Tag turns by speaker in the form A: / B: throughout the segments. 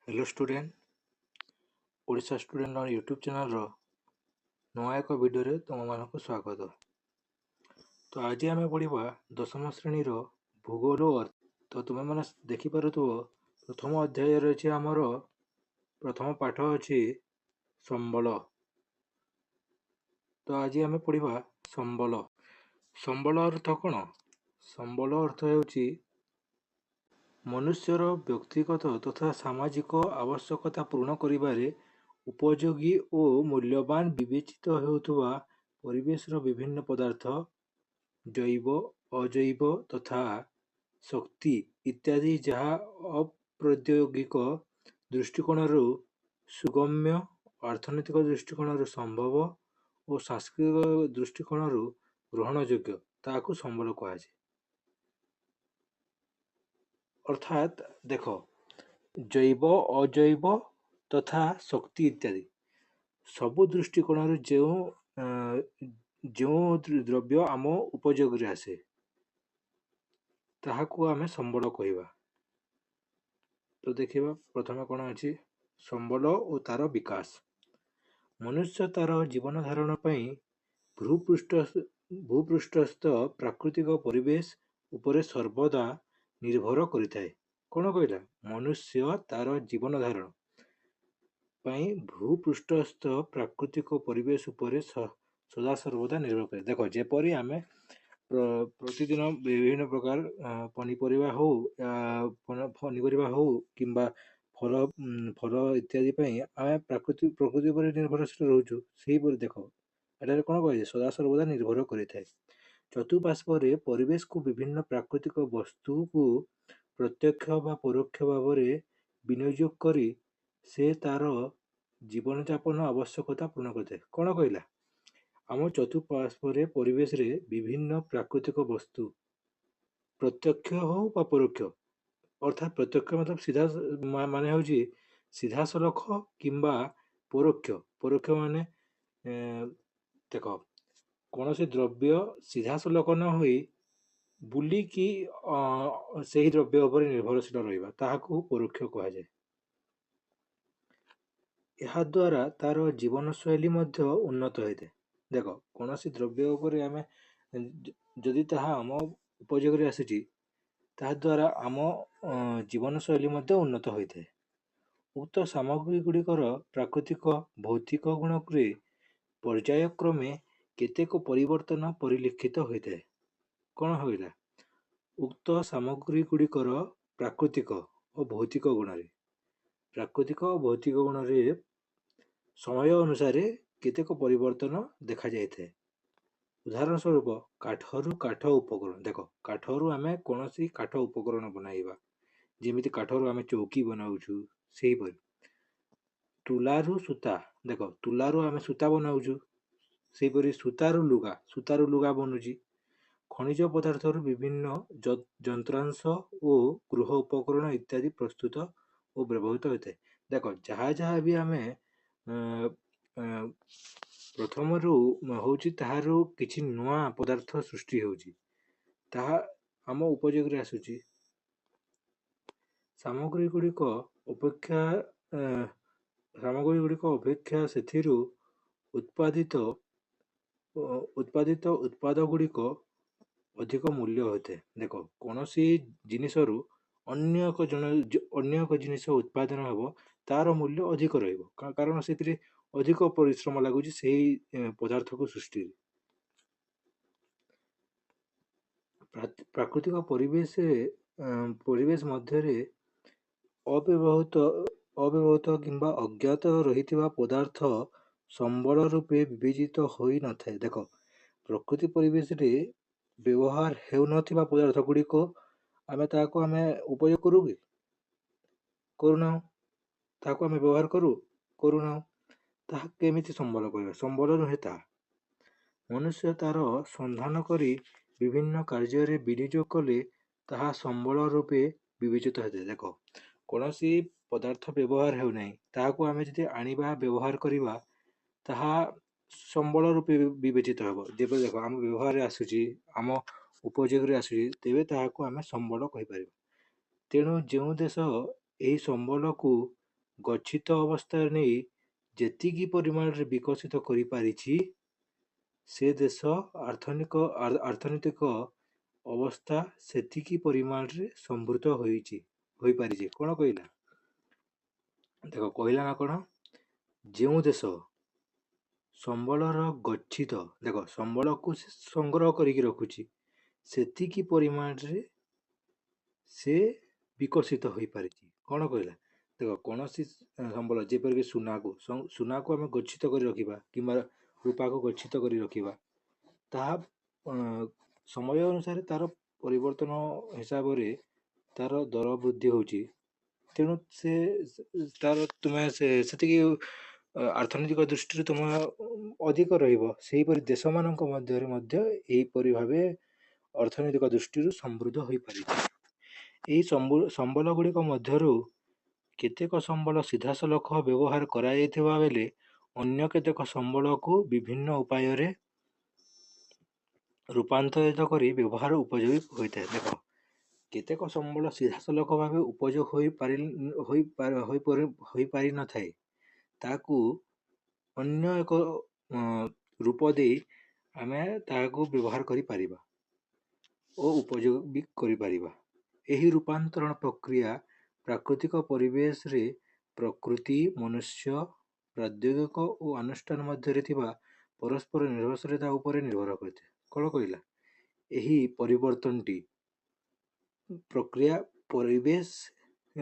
A: Hello student Odisha student YouTube channel नवा एक video तुम मानक स्वागत। तो आज आम पढ़ा दशम श्रेणी भूगोल अर्थ। तो तुम्हें मैंने देखिपुव प्रथम अध्याय रही आमर प्रथम पाठ अच्छी संबल। तो आज आम पढ़ा संबल। संबल अर्थ कौन? संबल अर्थ होची मनुष्यर व्यक्तिगत तथा सामाजिक आवश्यकता पूर्ण करिबारे उपयोगी और मूल्यवान विवेचित होउथुवा परिवेशर विभिन्न पदार्थ, जैव अजैव तथा शक्ति इत्यादि जहाँ अप्रायोगिक दृष्टिकोणरू सुगम्य, अर्थनैतिक दृष्टिकोणरू संभव और सांस्कृतिक दृष्टिकोणरू ग्रहणयोग्य ताकू संबल कहुए। अर्थात देख जैव अजैव तथा शक्ति इत्यादि सबु दृष्टिकोण जो द्रव्य आम उपयोग आसे ताहाकू आमे संबल कहवा। तो देखिबा प्रथम कौन अच्छी संबल और तार विकास। मनुष्य तार जीवन धारण पई भूपृष्ठस्थ प्राकृतिक परिवेश उपरे सर्वदा निर्भर करिथाए। कौन कहला? मनुष्य तार जीवन धारण पई भूपृष्ठस्थ प्राकृतिक परिवेश उपरे सदा सर्वदा निर्भर करे। देख जेपरी आमे प्रतिदिन विभिन्न प्रकार पनीपरिया हो पनीपरिया हो किंबा फल फल इत्यादि आम प्रकृति पर निर्भरशील रोचु से देख एटारे कौन कह सदा सर्वदा निर्भर करें। चतुर्पार्श्व परिवेश को विभिन्न प्राकृतिक वस्तु को प्रत्यक्ष व परोक्ष भाव में विनियोग करी से तार जीवन यापन आवश्यकता पूर्ण करते। कौन कहला? आम चतुर्पार्श्व परिवेश रे विभिन्न प्राकृतिक वस्तु प्रत्यक्ष हो व परोक्ष अर्थात प्रत्यक्ष मतलब सीधा माने होची सीधा सलख किंबा परोक्ष। परोक्ष माने देख कौन से द्रव्य सीधा सलख न होई बुलिकी से द्रव्य उपर निर्भरशील रहिबा ताहाकू परोक्ष कहा जाए। यह द्वारा तार जीवन शैली मध्य उन्नत होते। देख कौन सी द्रव्य उपर आमे जदि ताहा आम उपयोग आसी ताद्वारा आम जीवन शैली मध्य उन्नत होते। उक्त सामग्री गुड़िकर प्राकृतिक भौतिक गुण पर्यायक्रमे केतेक परिवर्तन परिलक्षित होता है। कौन होइला? उक्त सामग्री गुड़िकर प्राकृतिक और भौतिक गुण समय अनुसार केतेक परिवर्तन देखा जाए। उदाहरण स्वरूप काठरू काठ उपकरण। देख काठरू आम कौन सी काठ उपकरण बनाइबा जेमिति काठरू आम चौकी बनाऊछु से ही तुलारू सूता। देख तुलारू आम सूता बनाऊछु से सूतारू लुगा बनुची। खनिज पदार्थ विभिन्न यंत्रांश और गृह उपकरण इत्यादि प्रस्तुत और व्यवहृत होता है। देख जहाँ जहाँ भी आम प्रथम हूँ ताहारू किछि नुआ पदार्थ सृष्टि होची ताहा आम उपयोग आसुची। सामग्री गुड़िक अपेक्षा सेथिरु उत्पादित उत्पाद गुड़िक अधिक मूल्य होते। देख कौन सी जिनिसरू अन्य एक जिनिस उत्पादन हम तार मूल्य अधिक रहिबो कारण से अधिक परिश्रम लगुच से पदार्थ को सृष्टि। प्राकृतिक परिवेश मध्य अव्यवहृत किंबा अज्ञात रही पदार्थ संबल रूपे विवेचित होई न थाए। देख प्रकृति परिवेश रे व्यवहार हेउ नथिबा पदार्थ गुड़िक आमे ताको आमे उपयोग करू कि करूना ताको आमे व्यवहार करूना ताहा केमिति संबल कहबा? संबल नुहे ता। मनुष्य तार संधान करी विभिन्न कार्य रे विनियोग कले ताहा संबल रूपे विवेचित होते। देख कौन सी पदार्थ व्यवहार हेउ नहीं ताहाको आमे जदि आनिबा व्यवहार करिबा ताहा संबल रूपे विवेचित हेब। जेबे देख आम व्यवहार आसुची आम उपयोग आसुची तेबे ताहाको आमे संबल कहि परिबा। तेणु जो देश यही संबल को ଗଚ୍ଛିତ ଅବସ୍ଥାରେ ନେଇ ଯେତିକି ପରିମାଣରେ ବିକଶିତ କରିପାରିଛି, ସେ ଦେଶ ଅର୍ଥନୈତିକ ଅବସ୍ଥା ସେତିକି ପରିମାଣରେ ସମୃଦ୍ଧ ହୋଇପାରିଛି। କ'ଣ କହିଲା? ଦେଖ କହିଲା ନା କ'ଣ? ଯେଉଁ ଦେଶ ସମ୍ବଳର ଗଚ୍ଛିତ, ଦେଖ ସମ୍ବଳକୁ ସେ ସଂଗ୍ରହ କରିକି ରଖୁଛି, ସେତିକି ପରିମାଣରେ ସେ ବିକଶିତ ହୋଇପାରିଛି। କ'ଣ କହିଲା? ଦେଖ କୌଣସି ସମ୍ବଳ ଯେପରିକି ସୁନାକୁ ଆମେ ଗଚ୍ଛିତ କରି ରଖିବା କିମ୍ବା ରୂପାକୁ ଗଚ୍ଛିତ କରି ରଖିବା, ତାହା ସମୟ ଅନୁସାରେ ତାର ପରିବର୍ତ୍ତନ ହିସାବରେ ତାର ଦର ବୃଦ୍ଧି ହେଉଛି। ତେଣୁ ତୁମେ ସେତିକି ଅର୍ଥନୈତିକ ଦୃଷ୍ଟିରୁ ତୁମ ଅଧିକ ରହିବ। ସେହିପରି ଦେଶମାନଙ୍କ ମଧ୍ୟରେ ମଧ୍ୟ ଏହିପରି ଭାବେ ଅର୍ଥନୈତିକ ଦୃଷ୍ଟିରୁ ସମୃଦ୍ଧ ହୋଇପାରିଛି। ଏହି ସମ୍ବଳ ଗୁଡ଼ିକ ମଧ୍ୟରୁ କେତେକ ସମ୍ବଳ ସିଧାସଳଖ ବ୍ୟବହାର କରାଯାଇଥିବା ବେଳେ ଅନ୍ୟ କେତେକ ସମ୍ବଳକୁ ବିଭିନ୍ନ ଉପାୟରେ ରୂପାନ୍ତରିତ କରି ବ୍ୟବହାର ଉପଯୋଗୀ ହୋଇଥାଏ। ଦେଖ କେତେକ ସମ୍ବଳ ସିଧାସଳଖ ଭାବେ ଉପଯୋଗ ହୋଇପାରିନଥାଏ, ତାହାକୁ ଅନ୍ୟ ଏକ ରୂପ ଦେଇ ଆମେ ତାହାକୁ ବ୍ୟବହାର କରିପାରିବା ଓ ଉପଯୋଗ ବି କରିପାରିବା। ଏହି ରୂପାନ୍ତରଣ ପ୍ରକ୍ରିୟା ପ୍ରାକୃତିକ ପରିବେଶରେ ପ୍ରକୃତି, ମନୁଷ୍ୟ, ପ୍ରାଦ୍ୟୋଗିକ ଓ ଅନୁଷ୍ଠାନ ମଧ୍ୟରେ ଥିବା ପରସ୍ପର ନିର୍ଭରଶୀଳତା ଉପରେ ନିର୍ଭର କରିଥାଏ। କ'ଣ କହିଲା? ଏହି ପରିବର୍ତ୍ତନଟି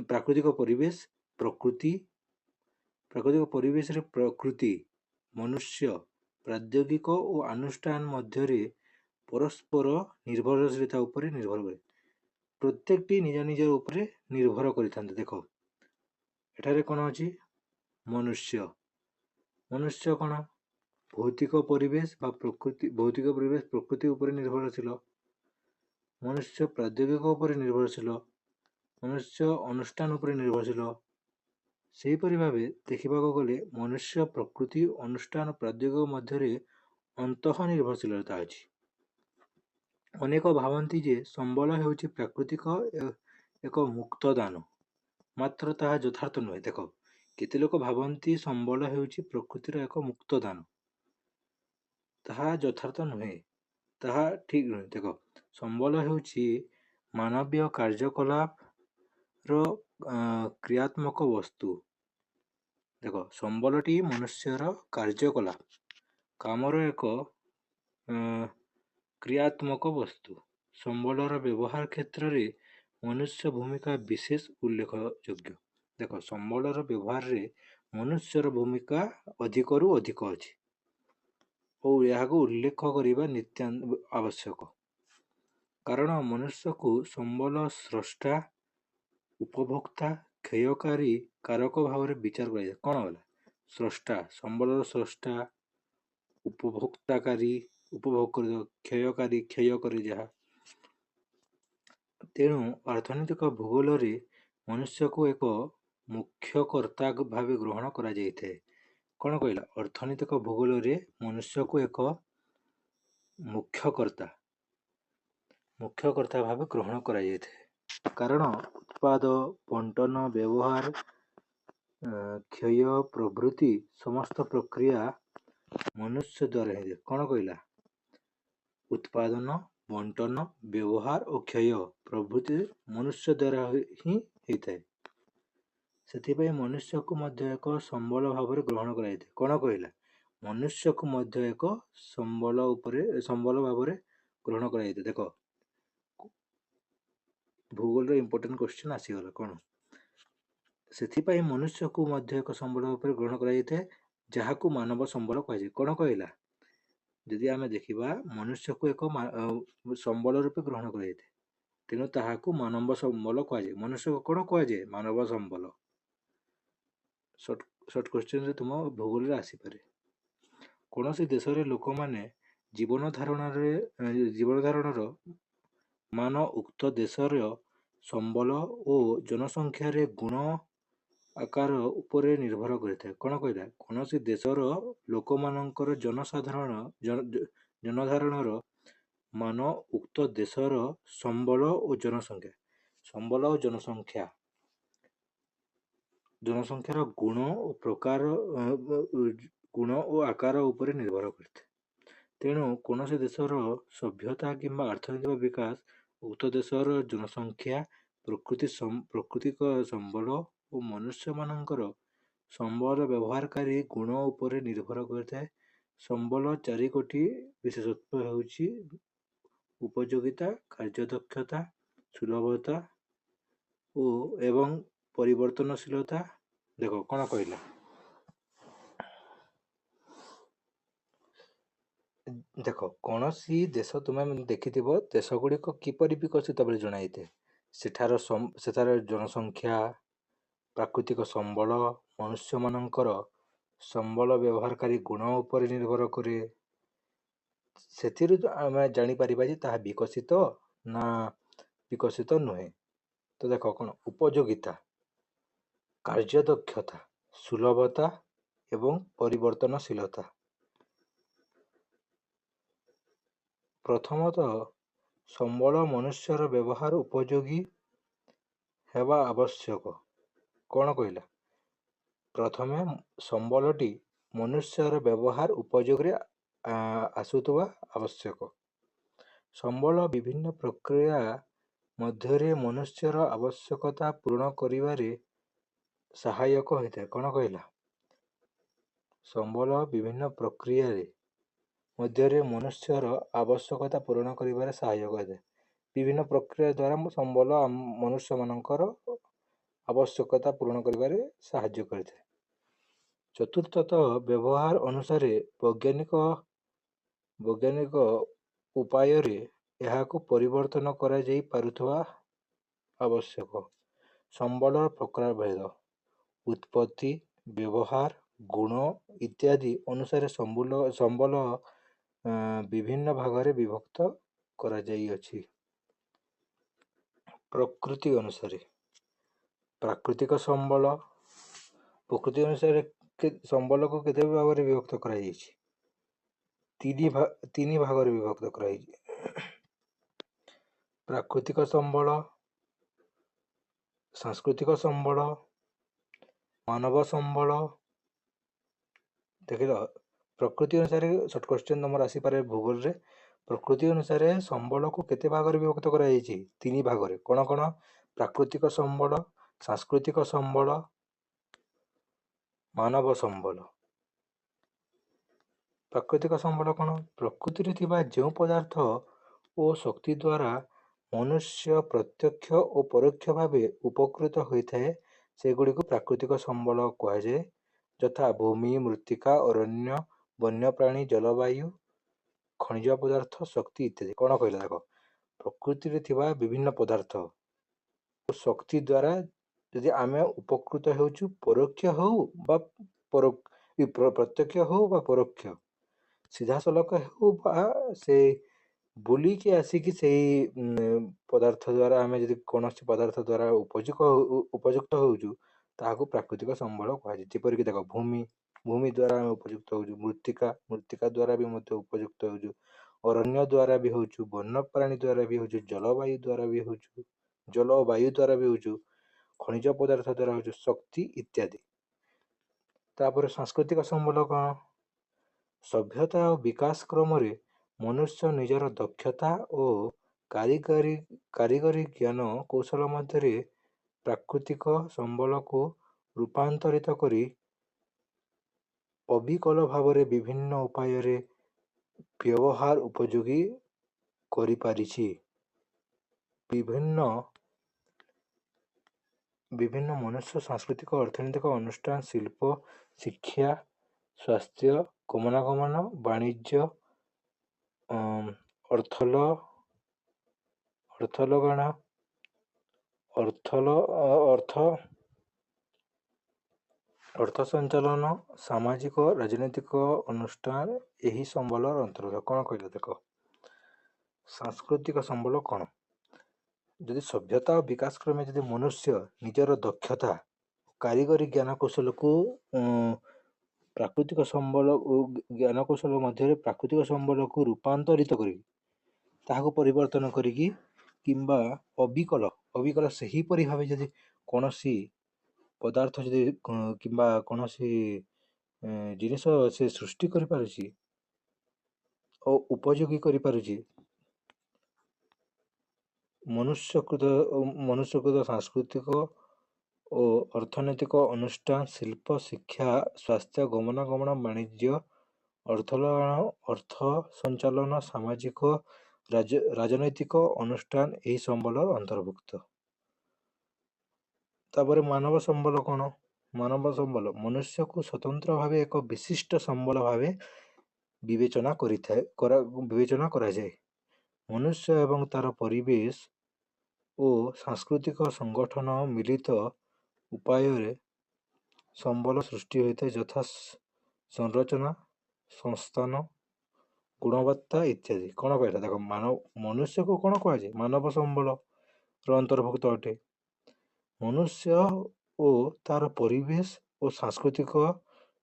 A: ପ୍ରାକୃତିକ ପରିବେଶରେ ପ୍ରକୃତି, ମନୁଷ୍ୟ, ପ୍ରାଦ୍ୟୋଗିକ ଓ ଅନୁଷ୍ଠାନ ମଧ୍ୟରେ ପରସ୍ପର ନିର୍ଭରଶୀଳତା ଉପରେ ନିର୍ଭର କରେ। ପ୍ରତ୍ୟେକଟି ନିଜ ନିଜ ଉପରେ ନିର୍ଭର କରିଥାନ୍ତି। ଦେଖ ଏଠାରେ କ'ଣ ଅଛି? ମନୁଷ୍ୟ କ'ଣ? ଭୌତିକ ପରିବେଶ ପ୍ରକୃତି ଉପରେ ନିର୍ଭରଶୀଳ। ମନୁଷ୍ୟ ପ୍ରାଦ୍ୟୋଗିକ ଉପରେ ନିର୍ଭରଶୀଳ। ମନୁଷ୍ୟ ଅନୁଷ୍ଠାନ ଉପରେ ନିର୍ଭରଶୀଳ। ସେହିପରି ଭାବେ ଦେଖିବାକୁ ଗଲେ ମନୁଷ୍ୟ, ପ୍ରକୃତି, ଅନୁଷ୍ଠାନ, ପ୍ରାଦ୍ୟୋଗିକ ମଧ୍ୟରେ ଅନ୍ତଃ ନିର୍ଭରଶୀଳତା ଅଛି। ଅନେକ ଭାବନ୍ତି ଯେ ସମ୍ବଳ ହେଉଛି ପ୍ରାକୃତିକ ଏକ ମୁକ୍ତ ଦାନ, ମାତ୍ର ତାହା ଯଥାର୍ଥ ନୁହେଁ। ଦେଖ କେତେ ଲୋକ ଭାବନ୍ତି ସମ୍ବଳ ହେଉଛି ପ୍ରକୃତିର ଏକ ମୁକ୍ତ ଦାନ, ତାହା ଯଥାର୍ଥ ନୁହେଁ, ତାହା ଠିକ୍ ନୁହେଁ। ଦେଖ ସମ୍ବଳ ହେଉଛି ମାନବୀୟ କାର୍ଯ୍ୟକଳାପର କ୍ରିୟାତ୍ମକ ବସ୍ତୁ। ଦେଖ ସମ୍ବଳଟି ମନୁଷ୍ୟର କାମର ଏକ କ୍ରିୟାତ୍ମକ ବସ୍ତୁ। ସମ୍ବଳର ବ୍ୟବହାର କ୍ଷେତ୍ରରେ ମନୁଷ୍ୟ ଭୂମିକା ବିଶେଷ ଉଲ୍ଲେଖଯୋଗ୍ୟ। ଦେଖ ସମ୍ବଳର ବ୍ୟବହାରରେ ମନୁଷ୍ୟର ଭୂମିକା ଅଧିକରୁ ଅଧିକ ଅଛି ଓ ଏହାକୁ ଉଲ୍ଲେଖ କରିବା ନିତ୍ୟାନ୍ତ ଆବଶ୍ୟକ। କାରଣ ମନୁଷ୍ୟକୁ ସମ୍ବଳ ସ୍ରଷ୍ଟା, ଉପଭୋକ୍ତା, କ୍ଷୟକାରୀ କାରକ ଭାବରେ ବିଚାର କରାଯାଏ। କ'ଣ ହେଲା? ସ୍ରଷ୍ଟା, ସମ୍ବଳର ସ୍ରଷ୍ଟା, ଉପଭୋଗ କରିବ, କ୍ଷୟ କରେ ଯାହା। ତେଣୁ ଅର୍ଥନୈତିକ ଭୂଗୋଳରେ ମନୁଷ୍ୟକୁ ଏକ ମୁଖ୍ୟ କର୍ତ୍ତା ଭାବେ ଗ୍ରହଣ କରାଯାଇଥାଏ। କ'ଣ କହିଲା? ଅର୍ଥନୈତିକ ଭୂଗୋଳରେ ମନୁଷ୍ୟକୁ ଏକ ମୁଖ୍ୟ କର୍ତ୍ତା ଭାବେ ଗ୍ରହଣ କରାଯାଇଥାଏ। କାରଣ ଉତ୍ପାଦ, ବଣ୍ଟନ, ବ୍ୟବହାର, କ୍ଷୟ ପ୍ରଭୃତି ସମସ୍ତ ପ୍ରକ୍ରିୟା ମନୁଷ୍ୟ ଦ୍ୱାରା ହେଇଥାଏ। କ'ଣ କହିଲା? ଉତ୍ପାଦନ, ବଣ୍ଟନ, ବ୍ୟବହାର ଓ କ୍ଷୟ ପ୍ରଭୃତି ମନୁଷ୍ୟ ଦ୍ୱାରା ହିଁ ହେଇଥାଏ। ସେଥିପାଇଁ ମନୁଷ୍ୟକୁ ମଧ୍ୟ ଏକ ସମ୍ବଳ ଭାବରେ ଗ୍ରହଣ କରାଯାଇଥାଏ। କ'ଣ କହିଲା? ମନୁଷ୍ୟକୁ ମଧ୍ୟ ଏକ ସମ୍ବଳ ଭାବରେ ଗ୍ରହଣ କରାଯାଇଥାଏ। ଦେଖ ଭୂଗୋଳର ଇମ୍ପୋର୍ଟାଣ୍ଟ କ୍ୱେଶ୍ଚିନ୍ ଆସିଗଲା। କ'ଣ? ସେଥିପାଇଁ ମନୁଷ୍ୟକୁ ମଧ୍ୟ ଏକ ସମ୍ବଳ ଉପରେ ଗ୍ରହଣ କରାଯାଇଥାଏ, ଯାହାକୁ ମାନବ ସମ୍ବଳ କୁହାଯାଏ। କ'ଣ କହିଲା? ଯଦି ଆମେ ଦେଖିବା ମନୁଷ୍ୟକୁ ଏକ ସମ୍ବଳ ରୂପେ ଗ୍ରହଣ କରାଯାଇଥାଏ, ତେଣୁ ତାହାକୁ ମାନବ ସମ୍ବଳ କୁହାଯାଏ। ମନୁଷ୍ୟକୁ କ'ଣ କୁହାଯାଏ? ମାନବ ସମ୍ବଳ। ସର୍ଟ କ୍ୱେଶ୍ଚିନ୍ରେ ତୁମ ଭୂଗୋଳରେ ଆସିପାରେ। କୌଣସି ଦେଶରେ ଲୋକମାନେ ଜୀବନ ଧାରଣର ମାନ ଉକ୍ତ ଦେଶର ସମ୍ବଳ ଓ ଜନସଂଖ୍ୟାର ଗୁଣ ଆକାର ଉପରେ ନିର୍ଭର କରିଥାଏ। କ'ଣ କହିଲା? କୌଣସି ଦେଶର ଲୋକମାନଙ୍କର ଜନଧାରଣର ମାନ ଉକ୍ତ ଦେଶର ସମ୍ବଳ ଓ ଜନସଂଖ୍ୟା ଜନସଂଖ୍ୟାର ଗୁଣ ଓ ଆକାର ଉପରେ ନିର୍ଭର କରିଥାଏ। ତେଣୁ କୌଣସି ଦେଶର ସଭ୍ୟତା କିମ୍ବା ଅର୍ଥନୈତିକ ବିକାଶ ଉକ୍ତ ଦେଶର ଜନସଂଖ୍ୟା, ପ୍ରାକୃତିକ ସମ୍ବଳ ଓ ମନୁଷ୍ୟମାନଙ୍କର ସମ୍ବଳ ବ୍ୟବହାରକାରୀ ଗୁଣ ଉପରେ ନିର୍ଭର କରିଥାଏ। ସମ୍ବଳ ଚାରିଗୋଟି ବିଶେଷତ୍ୱ ହେଉଛି ଉପଯୋଗିତା, କାର୍ଯ୍ୟଦକ୍ଷତା, ସୁଲଭତା ଏବଂ ପରିବର୍ତ୍ତନଶୀଳତା। ଦେଖ କ'ଣ କହିଲା, ଦେଖ କୌଣସି ଦେଶ ତୁମେ ଦେଖିଥିବ ଦେଶ ଗୁଡ଼ିକ କିପରି ବିକଶିତ ବୋଲି ଜଣାଇଥାଏ। ସେଠାର ଜନସଂଖ୍ୟା, ପ୍ରାକୃତିକ ସମ୍ବଳ, ମନୁଷ୍ୟମାନଙ୍କର ସମ୍ବଳ ବ୍ୟବହାରକାରୀ ଗୁଣ ଉପରେ ନିର୍ଭର କରେ। ସେଥିରୁ ଆମେ ଜାଣିପାରିବା ଯେ ତାହା ବିକଶିତ ନା ବିକଶିତ ନୁହେଁ। ତ ଦେଖ କ'ଣ, ଉପଯୋଗିତା, କାର୍ଯ୍ୟଦକ୍ଷତା, ସୁଲଭତା ଏବଂ ପରିବର୍ତ୍ତନଶୀଳତା। ପ୍ରଥମତଃ, ସମ୍ବଳ ମନୁଷ୍ୟର ବ୍ୟବହାର ଉପଯୋଗୀ ହେବା ଆବଶ୍ୟକ। କ'ଣ କହିଲା? ପ୍ରଥମେ ସମ୍ବଳଟି ମନୁଷ୍ୟର ବ୍ୟବହାର ଉପଯୋଗରେ ଆସୁଥିବା ଆବଶ୍ୟକ। ସମ୍ବଳ ବିଭିନ୍ନ ପ୍ରକ୍ରିୟା ମଧ୍ୟରେ ମନୁଷ୍ୟର ଆବଶ୍ୟକତା ପୂରଣ କରିବାରେ ସହାୟକ ହୋଇଥାଏ। କ'ଣ କହିଲା? ସମ୍ବଳ ବିଭିନ୍ନ ପ୍ରକ୍ରିୟାରେ ମଧ୍ୟରେ ମନୁଷ୍ୟର ଆବଶ୍ୟକତା ପୂରଣ କରିବାରେ ସହାୟକ ହୋଇଥାଏ। ବିଭିନ୍ନ ପ୍ରକ୍ରିୟା ଦ୍ୱାରା ସମ୍ବଳ ମନୁଷ୍ୟମାନଙ୍କର ଆବଶ୍ୟକତା ପୂରଣ କରିବାରେ ସାହାଯ୍ୟ କରିଥାଏ। ଚତୁର୍ଥତଃ, ବ୍ୟବହାର ଅନୁସାରେ ବୈଜ୍ଞାନିକ ଉପାୟରେ ଏହାକୁ ପରିବର୍ତ୍ତନ କରାଯାଇ ପାରୁଥିବା ଆବଶ୍ୟକ। ସମ୍ବଳର ପ୍ରକାରଭେଦ, ଉତ୍ପତ୍ତି, ବ୍ୟବହାର, ଗୁଣ ଇତ୍ୟାଦି ଅନୁସାରେ ସମ୍ବଳ ବିଭିନ୍ନ ଭାଗରେ ବିଭକ୍ତ କରାଯାଇଅଛି। ପ୍ରକୃତି ଅନୁସାରେ ପ୍ରାକୃତିକ ସମ୍ବଳ, ପ୍ରକୃତି ଅନୁସାରେ ସମ୍ବଳକୁ କେତେ ଭାଗରେ ବିଭକ୍ତ କରାଯାଇଛି? ତିନି ଭାଗରେ ବିଭକ୍ତ କରାଯାଇଛି। ପ୍ରାକୃତିକ ସମ୍ବଳ, ସାଂସ୍କୃତିକ ସମ୍ବଳ, ମାନବ ସମ୍ବଳ। ଦେଖିଲ, ପ୍ରକୃତି ଅନୁସାରେ ସର୍ଟ କ୍ୱେଶ୍ଚନ୍ ତମର ଆସିପାରେ ଭୂଗୋଳରେ। ପ୍ରକୃତି ଅନୁସାରେ ସମ୍ବଳକୁ କେତେ ଭାଗରେ ବିଭକ୍ତ କରାଯାଇଛି? ତିନି ଭାଗରେ। କ'ଣ କ'ଣ? ପ୍ରାକୃତିକ ସମ୍ବଳ, ସାଂସ୍କୃତିକ ସମ୍ବଳ, ମାନବ ସମ୍ବଳ। ପ୍ରାକୃତିକ ସମ୍ବଳ କ'ଣ? ପ୍ରକୃତିରେ ଥିବା ଯେଉଁ ପଦାର୍ଥ ଓ ଶକ୍ତି ଦ୍ୱାରା ମନୁଷ୍ୟ ପ୍ରତ୍ୟକ୍ଷ ଓ ପରୋକ୍ଷ ଭାବେ ଉପକୃତ ହୋଇଥାଏ, ସେଗୁଡ଼ିକୁ ପ୍ରାକୃତିକ ସମ୍ବଳ କୁହାଯାଏ। ଯଥା ଭୂମି, ମୃତ୍ତିକା, ଅରଣ୍ୟ, ବନ୍ୟପ୍ରାଣୀ, ଜଳବାୟୁ, ଖଣିଜ ପଦାର୍ଥ, ଶକ୍ତି ଇତ୍ୟାଦି। କ'ଣ କହିଲା? ଦେଖ, ପ୍ରକୃତିରେ ଥିବା ବିଭିନ୍ନ ପଦାର୍ଥ ଓ ଶକ୍ତି ଦ୍ୱାରା ଯଦି ଆମେ ଉପକୃତ ହେଉଛୁ, ପରୋକ୍ଷ ହେଉ ବା ପ୍ରତ୍ୟକ୍ଷ ହେଉ ବା ପରୋକ୍ଷ, ସିଧାସଳଖ ହେଉ ବା ସେ ବୁଲିକି ଆସିକି ସେଇ ପଦାର୍ଥ ଦ୍ୱାରା ଆମେ ଯଦି କୌଣସି ପଦାର୍ଥ ଦ୍ୱାରା ଉପଯୁକ୍ତ ହେଉଛୁ, ତାହାକୁ ପ୍ରାକୃତିକ ସମ୍ବଳ କୁହାଯାଏ। ଯେପରିକି ଦେଖ, ଭୂମି ଦ୍ୱାରା ଆମେ ଉପଯୁକ୍ତ ହେଉଛୁ, ମୃତ୍ତିକା ଦ୍ୱାରା ବି ମଧ୍ୟ ଉପଯୁକ୍ତ ହେଉଛୁ, ଅରଣ୍ୟ ଦ୍ୱାରା ବି ହେଉଛୁ, ବନ୍ୟପ୍ରାଣୀ ଦ୍ୱାରା ବି ହେଉଛୁ, ଜଳବାୟୁ ଦ୍ୱାରା ବି ହେଉଛୁ, ଖଣିଜ ପଦାର୍ଥ ଦ୍ୱାରା ହେଉଛୁ, ଶକ୍ତି ଇତ୍ୟାଦି। ତାପରେ ସାଂସ୍କୃତିକ ସମ୍ବଳ କ'ଣ? ସଭ୍ୟତା ଓ ବିକାଶ କ୍ରମରେ ମନୁଷ୍ୟ ନିଜର ଦକ୍ଷତା ଓ କାରିଗରୀ ଜ୍ଞାନ କୌଶଳ ମଧ୍ୟରେ ପ୍ରାକୃତିକ ସମ୍ବଳକୁ ରୂପାନ୍ତରିତ କରି ଅବିକଳ ଭାବରେ ବିଭିନ୍ନ ଉପାୟରେ ବ୍ୟବହାର ଉପଯୋଗୀ କରିପାରିଛି। ବିଭିନ୍ନ ମନୁଷ୍ୟ ସାଂସ୍କୃତିକ, ଅର୍ଥନୈତିକ ଅନୁଷ୍ଠାନ, ଶିଳ୍ପ, ଶିକ୍ଷା, ସ୍ୱାସ୍ଥ୍ୟ, ଗମନାଗମନ, ବାଣିଜ୍ୟ, ଅର୍ଥ ସଞ୍ଚାଳନ, ସାମାଜିକ ରାଜନୈତିକ ଅନୁଷ୍ଠାନ ଏହି ସମ୍ବଳର ଅନ୍ତର୍ଗତ। କ'ଣ କହିଲେ? ଦେଖ, ସାଂସ୍କୃତିକ ସମ୍ବଳ କ'ଣ? ଯଦି ସଭ୍ୟତା ଓ ବିକାଶ କ୍ରମେ ଯଦି ମନୁଷ୍ୟ ନିଜର ଦକ୍ଷତା, କାରିଗରୀ ଜ୍ଞାନ କୌଶଳକୁ ପ୍ରାକୃତିକ ସମ୍ବଳ ଓ ଜ୍ଞାନ କୌଶଳ ମଧ୍ୟରେ ପ୍ରାକୃତିକ ସମ୍ବଳକୁ ରୂପାନ୍ତରିତ କରି ତାହାକୁ ପରିବର୍ତ୍ତନ କରିକି କିମ୍ବା ଅବିକଳ ସେହିପରି ଭାବେ ଯଦି କୌଣସି ପଦାର୍ଥ ଯଦି କିମ୍ବା କୌଣସି ଜିନିଷ ସେ ସୃଷ୍ଟି କରିପାରୁଛି ଓ ଉପଯୋଗୀ କରିପାରୁଛି, ମନୁଷ୍ୟକୃତ ସାଂସ୍କୃତିକ ଓ ଅର୍ଥନୈତିକ ଅନୁଷ୍ଠାନ, ଶିଳ୍ପ, ଶିକ୍ଷା, ସ୍ୱାସ୍ଥ୍ୟ, ଗମନାଗମନ, ବାଣିଜ୍ୟ, ଅର୍ଥ ସଞ୍ଚାଳନ, ସାମାଜିକ, ରାଜନୈତିକ ଅନୁଷ୍ଠାନ ଏହି ସମ୍ବଳର ଅନ୍ତର୍ଭୁକ୍ତ। ତାପରେ ମାନବ ସମ୍ବଳ କ'ଣ? ମାନବ ସମ୍ବଳ ମନୁଷ୍ୟକୁ ସ୍ୱତନ୍ତ୍ର ଭାବେ ଏକ ବିଶିଷ୍ଟ ସମ୍ବଳ ଭାବେ ବିବେଚନା କରାଯାଏ। ମନୁଷ୍ୟ ଏବଂ ତାର ପରିବେଶ ଓ ସାଂସ୍କୃତିକ ସଂଗଠନ ମିଳିତ ଉପାୟରେ ସମ୍ବଳ ସୃଷ୍ଟି ହୋଇଥାଏ, ଯଥା ସଂରଚନା, ସଂସ୍ଥାନ, ଗୁଣବତ୍ତା ଇତ୍ୟାଦି। କ'ଣ କହିଲା? ଦେଖ, ମନୁଷ୍ୟକୁ କ'ଣ କୁହାଯାଏ? ମାନବ ସମ୍ବଳର ଅନ୍ତର୍ଭୁକ୍ତ ଅଟେ। ମନୁଷ୍ୟ ଓ ତାର ପରିବେଶ ଓ ସାଂସ୍କୃତିକ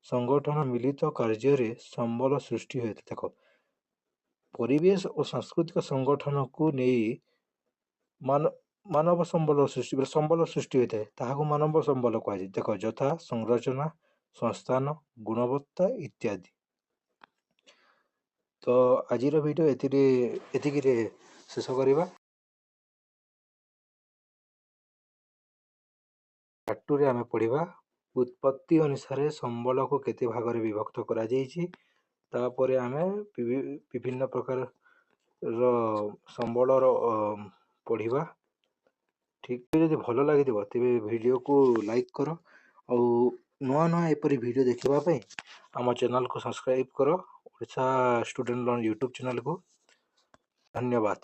A: ସଂଗଠନ ମିଳିତ କାର୍ଯ୍ୟରେ ସମ୍ବଳ ସୃଷ୍ଟି ହୋଇଥାଏ। ଦେଖ, ପରିବେଶ ଓ ସାଂସ୍କୃତିକ ସଂଗଠନକୁ ନେଇ ମାନବ ସମ୍ବଳ ସୃଷ୍ଟି ହୋଇଥାଏ, ତାହାକୁ ମାନବ ସମ୍ବଳ କୁହାଯାଏ। ଦେଖ, ଯଥା ସଂରଚନା, ସଂସ୍ଥାନ, ଗୁଣବତ୍ତା ଇତ୍ୟାଦି। ତ ଆଜିର ଭିଡ଼ିଓ ଏତିକିରେ ଶେଷ କରିବା। ପାର୍ଟ 2ରେ ଆମେ ପଢ଼ିବା ଉତ୍ପତ୍ତି ଅନୁସାରେ ସମ୍ବଳକୁ କେତେ ଭାଗରେ ବିଭକ୍ତ କରାଯାଇଛି। ତାପରେ ଆମେ ବିଭିନ୍ନ ପ୍ରକାରର ସମ୍ବଳର ପଢ଼ିବା। ଠିକ୍, ଯଦି ଭଲ ଲାଗିଥିବ ତେବେ ଭିଡ଼ିଓକୁ ଲାଇକ୍ କର, ଆଉ ନୂଆ ନୂଆ ଏପରି ଭିଡ଼ିଓ ଦେଖିବା ପାଇଁ ଆମ ଚ୍ୟାନେଲକୁ ସବସ୍କ୍ରାଇବ୍ କର, ଓଡ଼ିଶା ଷ୍ଟୁଡେଣ୍ଟ ଲର୍ନ ୟୁଟ୍ୟୁବ୍ ଚ୍ୟାନେଲକୁ। ଧନ୍ୟବାଦ।